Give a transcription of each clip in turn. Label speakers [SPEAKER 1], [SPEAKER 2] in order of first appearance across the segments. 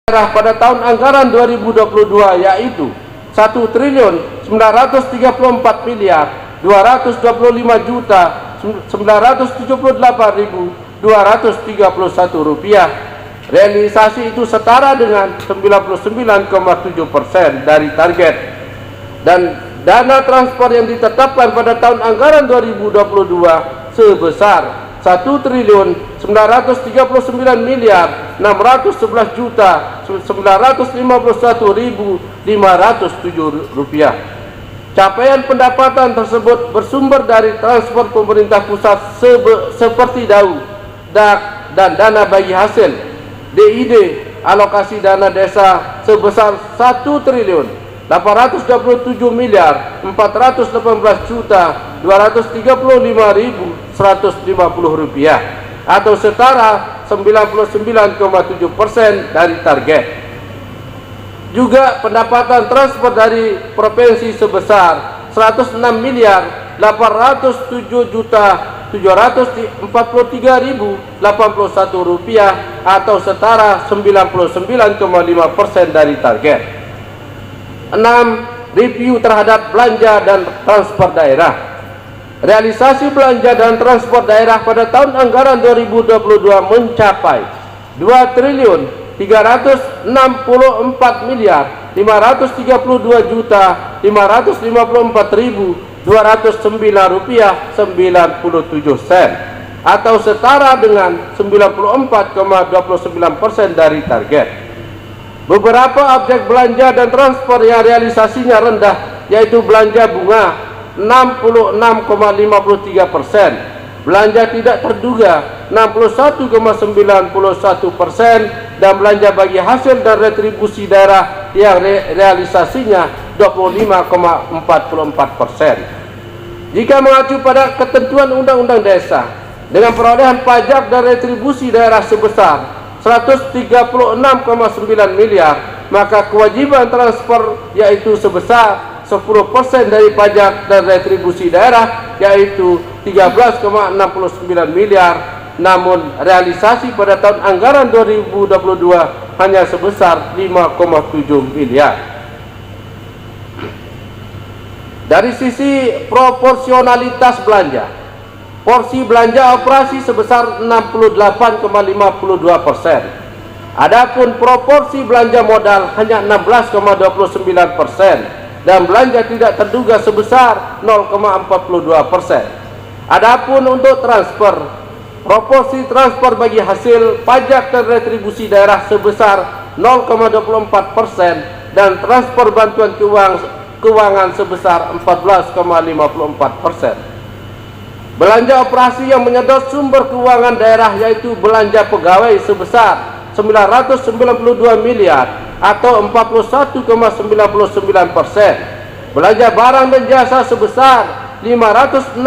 [SPEAKER 1] daerah pada tahun anggaran 2022 yaitu 1.925.278.978.231 rupiah. Realisasi itu setara dengan 99,7% dari target. Dan dana transfer yang ditetapkan pada tahun anggaran 2022 sebesar 1.911.951.507 rupiah. Capaian pendapatan tersebut bersumber dari transfer pemerintah pusat seperti DAU, DAK, dan dana bagi hasil, DID, alokasi dana desa sebesar 1.818.235.150 rupiah atau setara 99,7% dari target. Juga pendapatan transfer dari provinsi sebesar 106.807.743.081 rupiah atau setara 99,5% dari target. 6. Review terhadap belanja dan transfer daerah. Realisasi belanja dan transfer daerah pada tahun anggaran 2022 mencapai 2.334.532.554.209 rupiah 97 sen atau setara dengan 94,29% dari target. Beberapa objek belanja dan transfer yang realisasinya rendah yaitu belanja bunga 66,53%, belanja tidak terduga 61,91% dan belanja bagi hasil dan retribusi daerah yang realisasinya 25,44%. Jika mengacu pada ketentuan Undang-Undang Desa dengan perolehan pajak dan retribusi daerah sebesar 136,9 miliar, maka kewajiban transfer yaitu sebesar 10% dari pajak dan retribusi daerah yaitu 13,69 miliar. Namun realisasi pada tahun anggaran 2022 hanya sebesar 5,7 miliar. Dari sisi proporsionalitas belanja, porsi belanja operasi sebesar 68,52%. Adapun proporsi belanja modal hanya 16,29% dan belanja tidak terduga sebesar 0,42%. Adapun untuk transfer, proporsi transfer bagi hasil pajak dan retribusi daerah sebesar 0,24% dan transfer bantuan keuangan sebesar 14,54%. Belanja operasi yang menyedot sumber keuangan daerah yaitu belanja pegawai sebesar 992 miliar atau 41,99%. Belanja barang dan jasa sebesar 565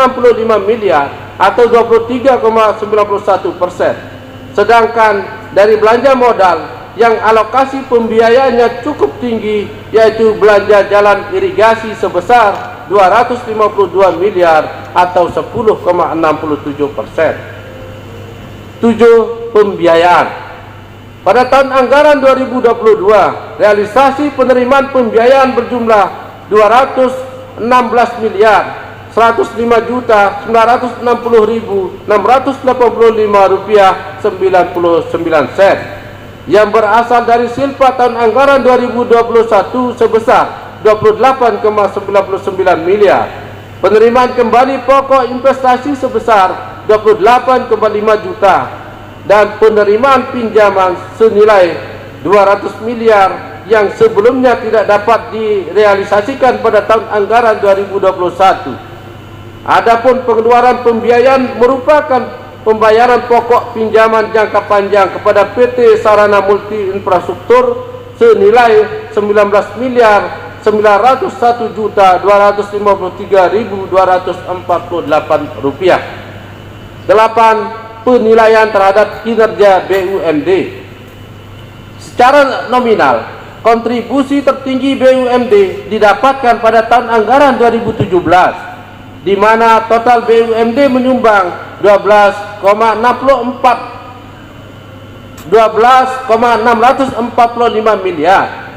[SPEAKER 1] miliar atau 23,91%. Sedangkan dari belanja modal yang alokasi pembiayaannya cukup tinggi yaitu belanja jalan irigasi sebesar 252 miliar atau 10,67%. 7. Pembiayaan. Pada tahun anggaran 2022, realisasi penerimaan pembiayaan berjumlah 216 miliar 105.960.685 rupiah 99 sen yang berasal dari silpa tahun anggaran 2021 sebesar 28,99 miliar. Penerimaan kembali pokok investasi sebesar 28,5 juta dan penerimaan pinjaman senilai 200 miliar yang sebelumnya tidak dapat direalisasikan pada tahun anggaran 2021. Adapun pengeluaran pembiayaan merupakan pembayaran pokok pinjaman jangka panjang kepada PT Sarana Multi Infrastruktur senilai 19 miliar 901.253.248 rupiah. 8. Penilaian terhadap kinerja BUMD. Secara nominal, kontribusi tertinggi BUMD didapatkan pada tahun anggaran 2017, di mana total BUMD menyumbang 12,64% 12,645 miliar.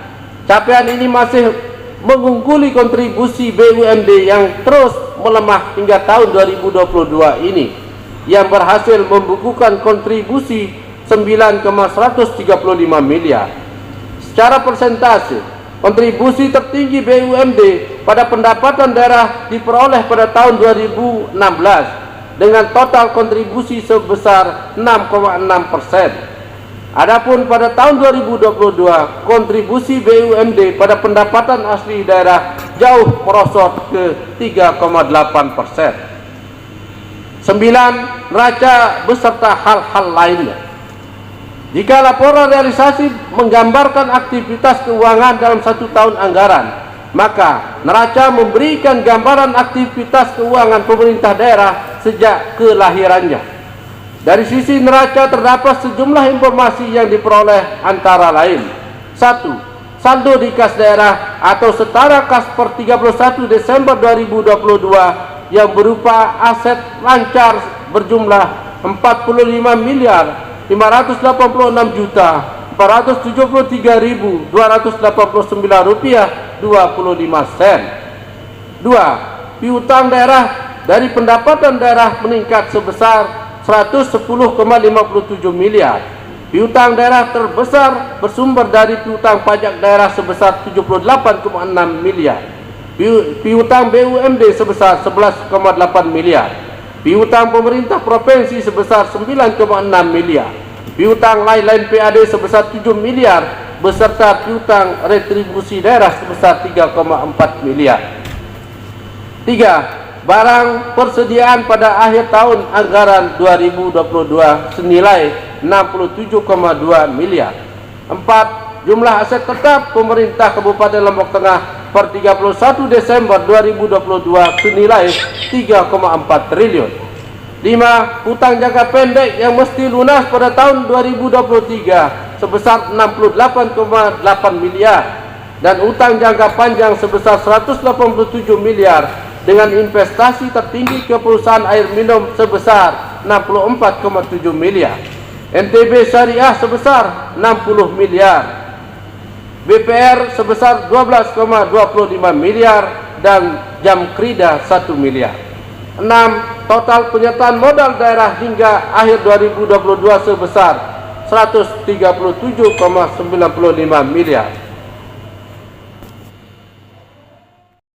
[SPEAKER 1] Capaian ini masih mengungguli kontribusi BUMD yang terus melemah hingga tahun 2022 ini, yang berhasil membukukan kontribusi 9,135 miliar. Secara persentase, kontribusi tertinggi BUMD pada pendapatan daerah diperoleh pada tahun 2016 dengan total kontribusi sebesar 6,6%. Adapun pada tahun 2022, kontribusi BUMD pada pendapatan asli daerah jauh merosot ke 3,8%. 9. Neraca beserta hal-hal lainnya. Jika laporan realisasi menggambarkan aktivitas keuangan dalam satu tahun anggaran, maka neraca memberikan gambaran aktivitas keuangan pemerintah daerah sejak kelahirannya. Dari sisi neraca terdapat sejumlah informasi yang diperoleh antara lain. 1. Saldo di kas daerah atau setara kas per 31 Desember 2022 yang berupa aset lancar berjumlah 45 miliar 586 juta 473.289 rupiah 25 sen. 2. Piutang daerah dari pendapatan daerah meningkat sebesar 110,57 miliar. Piutang daerah terbesar bersumber dari piutang pajak daerah sebesar 78,6 miliar. Piutang BUMD sebesar 11,8 miliar. Piutang pemerintah provinsi sebesar 9,6 miliar. Piutang lain-lain PAD sebesar 7 miliar beserta piutang retribusi daerah sebesar 3,4 miliar. 3. Barang persediaan pada akhir tahun anggaran 2022 senilai 67,2 miliar. 4. Jumlah aset tetap pemerintah Kabupaten Lombok Tengah per 31 Desember 2022 senilai 3,4 triliun. 5. Hutang jangka pendek yang mesti lunas pada tahun 2023 sebesar 68,8 miliar dan hutang jangka panjang sebesar 187 miliar dengan investasi tertinggi ke perusahaan air minum sebesar 64,7 miliar, NTB Syariah sebesar 60 miliar, BPR sebesar 12,25 miliar dan Jamkrida 1 miliar. 6. Total penyertaan modal daerah hingga akhir 2022 sebesar 137,95 miliar.